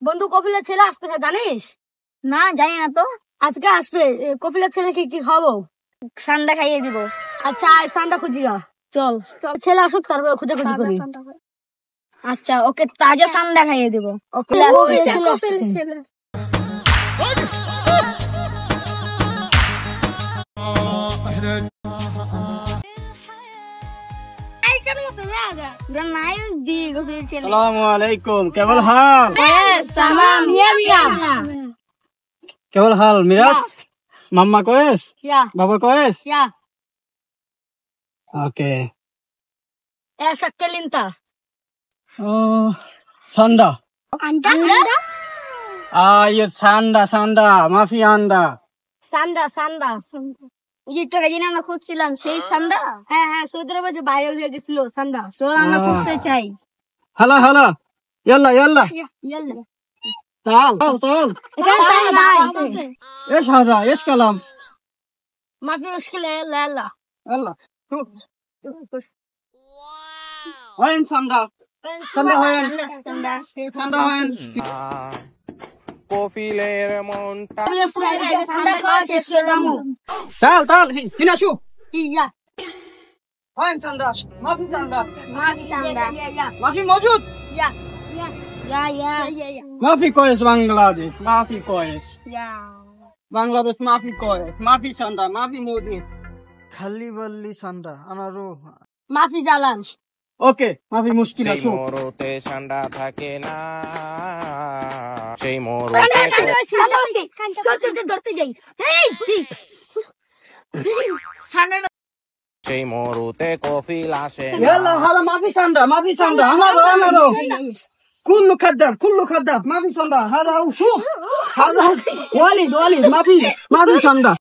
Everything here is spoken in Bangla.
বন্ধু কপিলের ছেলে আসতেছে জানিস? না জানি না তো। আজকে আসবে। কপিলের ছেলেকে কি খাবো? ঠান্ডা খাইয়ে দিব। আচ্ছা আয় সান্ডা খুঁজি গা। চল ছেলে আসুক তারপরে খুঁজে খুঁজি করি। আচ্ছা ওকে তাজা ঠান্ডা খাইয়ে দিব। ওকে ছেলে আসতেছে। আসসালামু আলাইকুম কেবল হাল কেবল হাল মিরাজ মাম্মা কয়েস বাবা কয়েস ওকে Shakelinta. Sanda Anda? ये Sanda মাফি আন্ডা Sanda. যেটা গাজিনা আমরা খুঁজছিলাম সেই সান্ডা। হ্যাঁ সৌদি আরবে যে ভাইরাল হয়ে গেছিল সান্ডা। চল আমরা খুঁজতে চাই। هلا يلا يلا. تعال تعال. ايش هذا ايش كلام ما في مشكلة يلا. يلا وين ساندا وين ساندا وين কফিলের মনটা সান্ডা খাওয়া শেষ করলাম। تعال هنا شوف يا وين ساندا ما في ساندا ما في ساندا. ما في موجود يا ما في كويس بنغلاديش ما في كويس يا بنغلاديش ما في كويس ما في ساندا ما في موجود খালি বললি সান্ডা আনারো ما في زعلان. اوكي ما في مشكلة সেই شوف মরুতে ঠান্ডা থাকে না সেই মরুতে ধরতে যাই। সেই মরুতে কফিল আসে না। يلا هذا ما في ساندا أنارو كله كذاب ما في ساندا هذا شوف هذا والد ما في ساندا